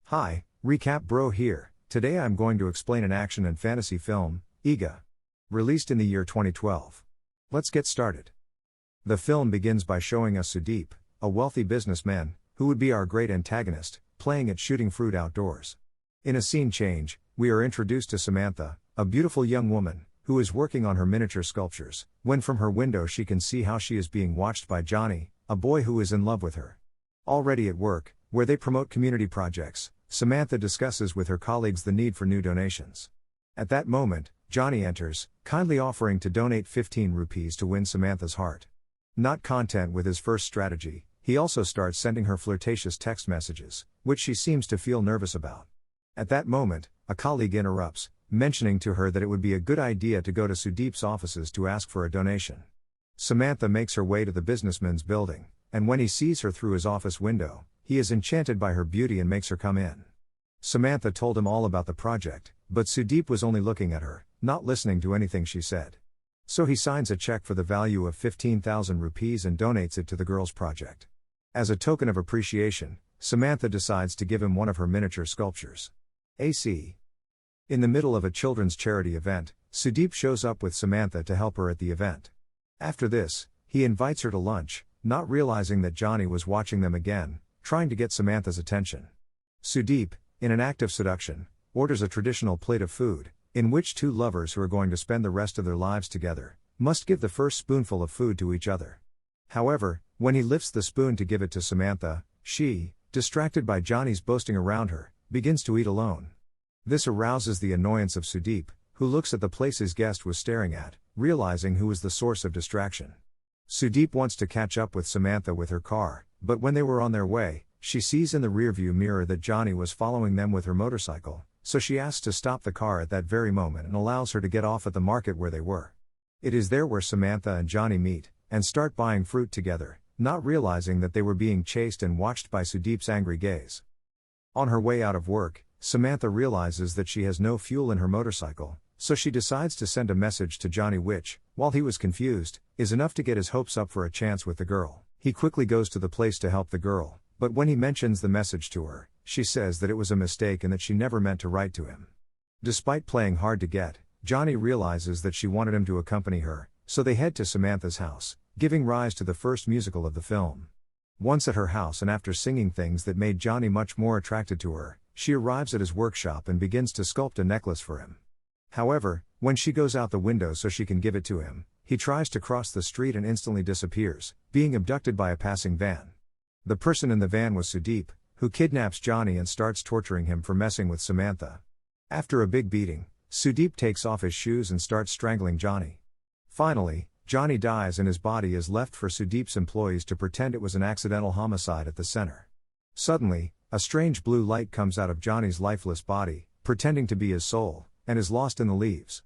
Hi, Recap Bro here. Today I'm going to explain an action and fantasy film, Egga. Released in the year 2012. Let's get started. The film begins by showing us Sudeep, a wealthy businessman, who would be our great antagonist, playing at shooting fruit outdoors. In a scene change, we are introduced to Samantha, a beautiful young woman, who is working on her miniature sculptures, when from her window she can see how she is being watched by Johnny, a boy who is in love with her. Already at work, where they promote community projects, Samantha discusses with her colleagues the need for new donations. At that moment, Johnny enters, kindly offering to donate 15 rupees to win Samantha's heart. Not content with his first strategy, he also starts sending her flirtatious text messages, which she seems to feel nervous about. At that moment, a colleague interrupts, mentioning to her that it would be a good idea to go to Sudeep's offices to ask for a donation. Samantha makes her way to the businessman's building, and when he sees her through his office window, he is enchanted by her beauty and makes her come in. Samantha told him all about the project, but Sudeep was only looking at her, not listening to anything she said. So he signs a check for the value of 15,000 rupees and donates it to the girl's project. As a token of appreciation, Samantha decides to give him one of her miniature sculptures. AC. In the middle of a children's charity event, Sudeep shows up with Samantha to help her at the event. After this, he invites her to lunch, not realizing that Johnny was watching them again, trying to get Samantha's attention. Sudeep, in an act of seduction, orders a traditional plate of food, in which two lovers who are going to spend the rest of their lives together, must give the first spoonful of food to each other. However, when he lifts the spoon to give it to Samantha, she, distracted by Johnny's boasting around her, begins to eat alone. This arouses the annoyance of Sudeep, who looks at the place his guest was staring at, realizing who was the source of distraction. Sudeep wants to catch up with Samantha with her car, but when they were on their way, she sees in the rearview mirror that Johnny was following them with her motorcycle, so she asks to stop the car at that very moment and allows her to get off at the market where they were. It is there where Samantha and Johnny meet, and start buying fruit together, not realizing that they were being chased and watched by Sudeep's angry gaze. On her way out of work, Samantha realizes that she has no fuel in her motorcycle, so she decides to send a message to Johnny which, while he was confused, is enough to get his hopes up for a chance with the girl. He quickly goes to the place to help the girl, but when he mentions the message to her, she says that it was a mistake and that she never meant to write to him. Despite playing hard to get, Johnny realizes that she wanted him to accompany her, so they head to Samantha's house, giving rise to the first musical of the film. Once at her house and after singing things that made Johnny much more attracted to her, she arrives at his workshop and begins to sculpt a necklace for him. However, when she goes out the window so she can give it to him, he tries to cross the street and instantly disappears, being abducted by a passing van. The person in the van was Sudeep, who kidnaps Johnny and starts torturing him for messing with Samantha. After a big beating, Sudeep takes off his shoes and starts strangling Johnny. Finally, Johnny dies and his body is left for Sudeep's employees to pretend it was an accidental homicide at the center. Suddenly, a strange blue light comes out of Johnny's lifeless body, pretending to be his soul, and is lost in the leaves.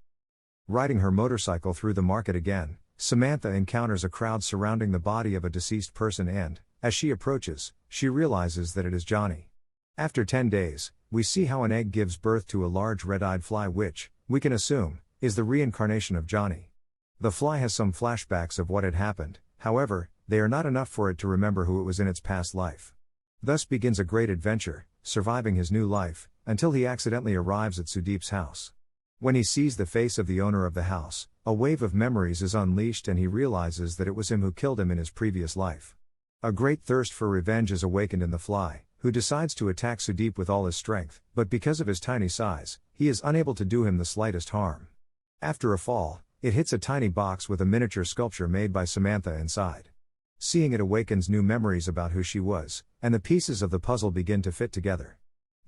Riding her motorcycle through the market again, Samantha encounters a crowd surrounding the body of a deceased person and, as she approaches, she realizes that it is Johnny. After 10 days, we see how an egg gives birth to a large red-eyed fly which, we can assume, is the reincarnation of Johnny. The fly has some flashbacks of what had happened, however, they are not enough for it to remember who it was in its past life. Thus begins a great adventure, surviving his new life, until he accidentally arrives at Sudeep's house. When he sees the face of the owner of the house, a wave of memories is unleashed and he realizes that it was him who killed him in his previous life. A great thirst for revenge is awakened in the fly, who decides to attack Sudeep with all his strength, but because of his tiny size, he is unable to do him the slightest harm. After a fall, it hits a tiny box with a miniature sculpture made by Samantha inside. Seeing it awakens new memories about who she was, and the pieces of the puzzle begin to fit together.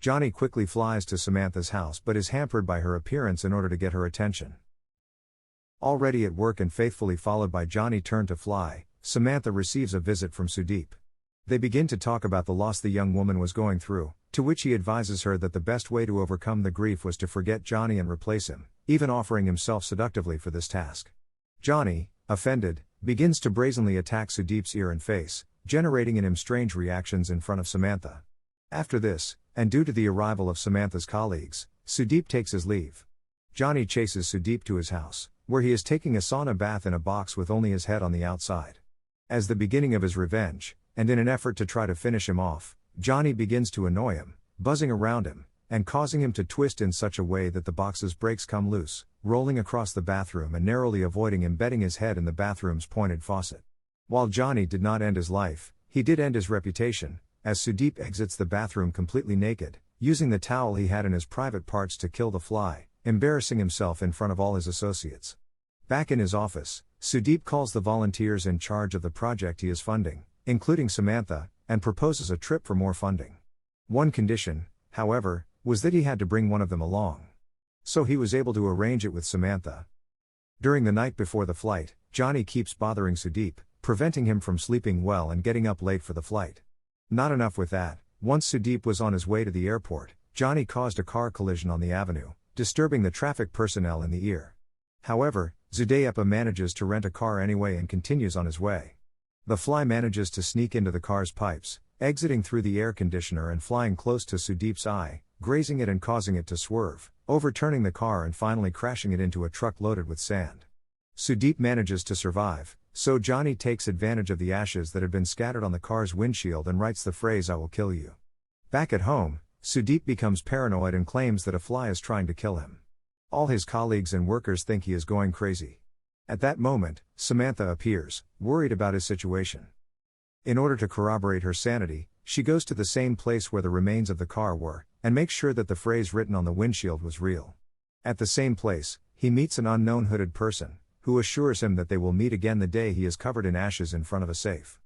Johnny quickly flies to Samantha's house but is hampered by her appearance in order to get her attention. Already at work and faithfully followed by Johnny turned to fly, Samantha receives a visit from Sudeep. They begin to talk about the loss the young woman was going through, to which he advises her that the best way to overcome the grief was to forget Johnny and replace him, even offering himself seductively for this task. Johnny, offended, begins to brazenly attack Sudeep's ear and face, generating in him strange reactions in front of Samantha. After this, and due to the arrival of Samantha's colleagues, Sudeep takes his leave. Johnny chases Sudeep to his house, where he is taking a sauna bath in a box with only his head on the outside. As the beginning of his revenge, and in an effort to try to finish him off, Johnny begins to annoy him, buzzing around him, and causing him to twist in such a way that the box's brakes come loose, rolling across the bathroom and narrowly avoiding embedding his head in the bathroom's pointed faucet. While Johnny did not end his life, he did end his reputation, as Sudeep exits the bathroom completely naked, using the towel he had in his private parts to kill the fly, embarrassing himself in front of all his associates. Back in his office, Sudeep calls the volunteers in charge of the project he is funding, including Samantha, and proposes a trip for more funding. One condition, however, was that he had to bring one of them along. So he was able to arrange it with Samantha. During the night before the flight, Johnny keeps bothering Sudeep, preventing him from sleeping well and getting up late for the flight. Not enough with that, once Sudeep was on his way to the airport, Johnny caused a car collision on the avenue, disturbing the traffic personnel in the ear. However, Zudeyepa manages to rent a car anyway and continues on his way. The fly manages to sneak into the car's pipes, exiting through the air conditioner and flying close to Sudeep's eye, grazing it and causing it to swerve, overturning the car and finally crashing it into a truck loaded with sand. Sudeep manages to survive, so Johnny takes advantage of the ashes that had been scattered on the car's windshield and writes the phrase "I will kill you." Back at home, Sudeep becomes paranoid and claims that a fly is trying to kill him. All his colleagues and workers think he is going crazy. At that moment, Samantha appears, worried about his situation. In order to corroborate her sanity, she goes to the same place where the remains of the car were, and makes sure that the phrase written on the windshield was real. At the same place, he meets an unknown hooded person, who assures him that they will meet again the day he is covered in ashes in front of a safe.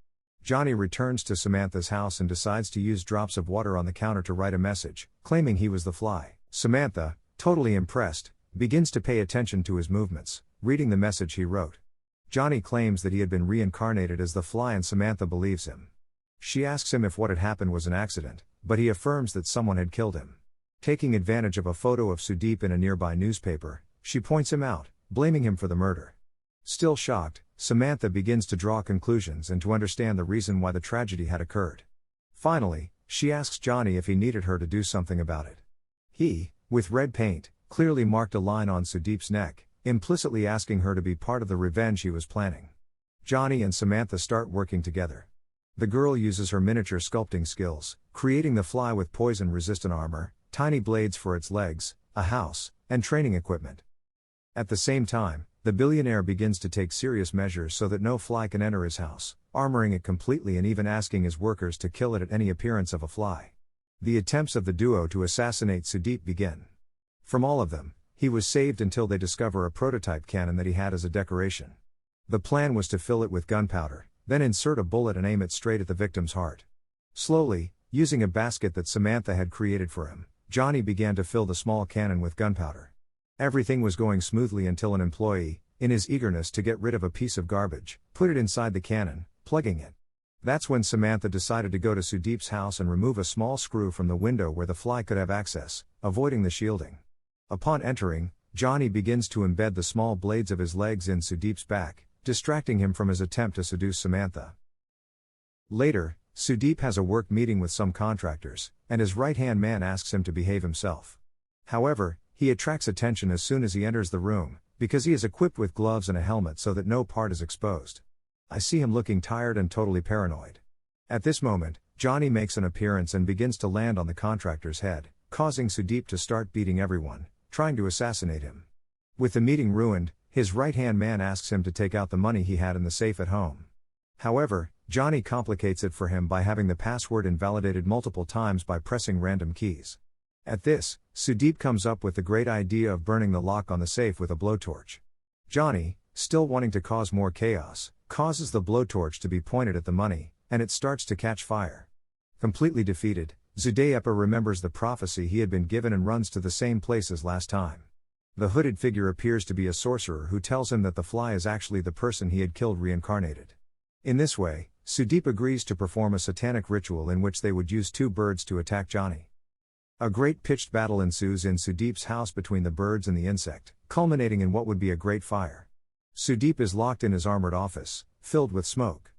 Johnny returns to Samantha's house and decides to use drops of water on the counter to write a message, claiming he was the fly. Samantha, totally impressed, begins to pay attention to his movements, reading the message he wrote. Johnny claims that he had been reincarnated as the fly and Samantha believes him. She asks him if what had happened was an accident, but he affirms that someone had killed him. Taking advantage of a photo of Sudeep in a nearby newspaper, she points him out, blaming him for the murder. Still shocked, Samantha begins to draw conclusions and to understand the reason why the tragedy had occurred. Finally, she asks Johnny if he needed her to do something about it. He, with red paint, clearly marked a line on Sudeep's neck, implicitly asking her to be part of the revenge he was planning. Johnny and Samantha start working together. The girl uses her miniature sculpting skills, creating the fly with poison-resistant armor, tiny blades for its legs, a house, and training equipment. At the same time, the billionaire begins to take serious measures so that no fly can enter his house, armoring it completely and even asking his workers to kill it at any appearance of a fly. The attempts of the duo to assassinate Sudeep begin. From all of them, he was saved until they discover a prototype cannon that he had as a decoration. The plan was to fill it with gunpowder, then insert a bullet and aim it straight at the victim's heart. Slowly, using a basket that Samantha had created for him, Johnny began to fill the small cannon with gunpowder. Everything was going smoothly until an employee, in his eagerness to get rid of a piece of garbage, put it inside the cannon, plugging it. That's when Samantha decided to go to Sudeep's house and remove a small screw from the window where the fly could have access, avoiding the shielding. Upon entering, Johnny begins to embed the small blades of his legs in Sudeep's back, distracting him from his attempt to seduce Samantha. Later, Sudeep has a work meeting with some contractors, and his right-hand man asks him to behave himself. However, he attracts attention as soon as he enters the room, because he is equipped with gloves and a helmet so that no part is exposed. I see him looking tired and totally paranoid. At this moment, Johnny makes an appearance and begins to land on the contractor's head, causing Sudeep to start beating everyone, trying to assassinate him. With the meeting ruined, his right-hand man asks him to take out the money he had in the safe at home. However, Johnny complicates it for him by having the password invalidated multiple times by pressing random keys. At this, Sudeep comes up with the great idea of burning the lock on the safe with a blowtorch. Johnny, still wanting to cause more chaos, causes the blowtorch to be pointed at the money, and it starts to catch fire. Completely defeated, Zudeyepa remembers the prophecy he had been given and runs to the same place as last time. The hooded figure appears to be a sorcerer who tells him that the fly is actually the person he had killed reincarnated. In this way, Sudeep agrees to perform a satanic ritual in which they would use two birds to attack Johnny. A great pitched battle ensues in Sudeep's house between the birds and the insect, culminating in what would be a great fire. Sudeep is locked in his armored office, filled with smoke.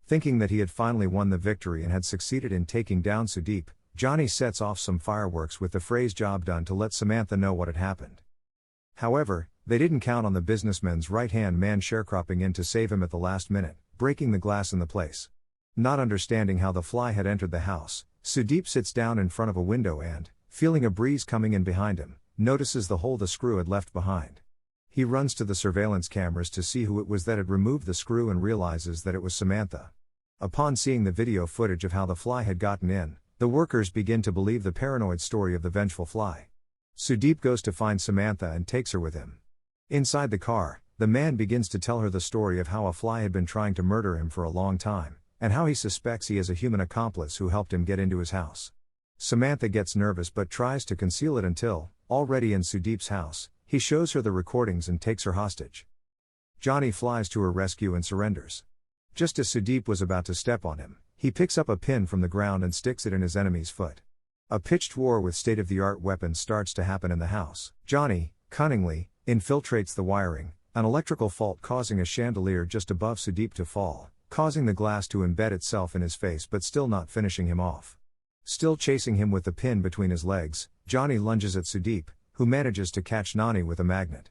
Thinking that he had finally won the victory and had succeeded in taking down Sudeep, Johnny sets off some fireworks with the phrase "job done" to let Samantha know what had happened. However, they didn't count on the businessman's right-hand man sharecropping in to save him at the last minute, breaking the glass in the place. Not understanding how the fly had entered the house, Sudeep sits down in front of a window and, feeling a breeze coming in behind him, notices the hole the screw had left behind. He runs to the surveillance cameras to see who it was that had removed the screw and realizes that it was Samantha. Upon seeing the video footage of how the fly had gotten in, the workers begin to believe the paranoid story of the vengeful fly. Sudeep goes to find Samantha and takes her with him. Inside the car, the man begins to tell her the story of how a fly had been trying to murder him for a long time, and how he suspects he has a human accomplice who helped him get into his house. Samantha gets nervous but tries to conceal it until, already in Sudeep's house, he shows her the recordings and takes her hostage. Johnny flies to her rescue and surrenders. Just as Sudeep was about to step on him, he picks up a pin from the ground and sticks it in his enemy's foot. A pitched war with state-of-the-art weapons starts to happen in the house. Johnny, cunningly, infiltrates the wiring, an electrical fault causing a chandelier just above Sudeep to fall, causing the glass to embed itself in his face but still not finishing him off. Still chasing him with the pin between his legs, Johnny lunges at Sudeep, who manages to catch Nani with a magnet.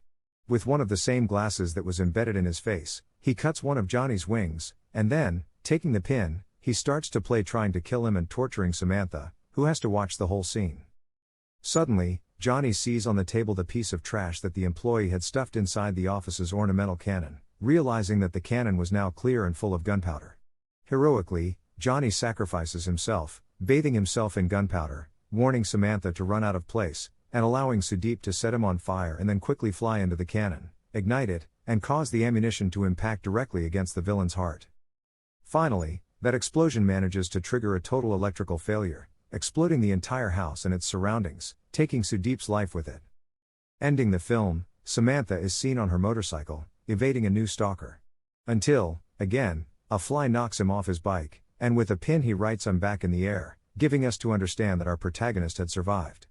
With one of the same glasses that was embedded in his face, he cuts one of Johnny's wings, and then, taking the pin, he starts to play trying to kill him and torturing Samantha, who has to watch the whole scene. Suddenly, Johnny sees on the table the piece of trash that the employee had stuffed inside the office's ornamental cannon, realizing that the cannon was now clear and full of gunpowder. Heroically, Johnny sacrifices himself, bathing himself in gunpowder, warning Samantha to run out of place, and allowing Sudeep to set him on fire and then quickly fly into the cannon, ignite it, and cause the ammunition to impact directly against the villain's heart. Finally, that explosion manages to trigger a total electrical failure, exploding the entire house and its surroundings, taking Sudeep's life with it. Ending the film, Samantha is seen on her motorcycle, evading a new stalker. Until, again, a fly knocks him off his bike, and with a pin he writes "I'm back" in the air, giving us to understand that our protagonist had survived.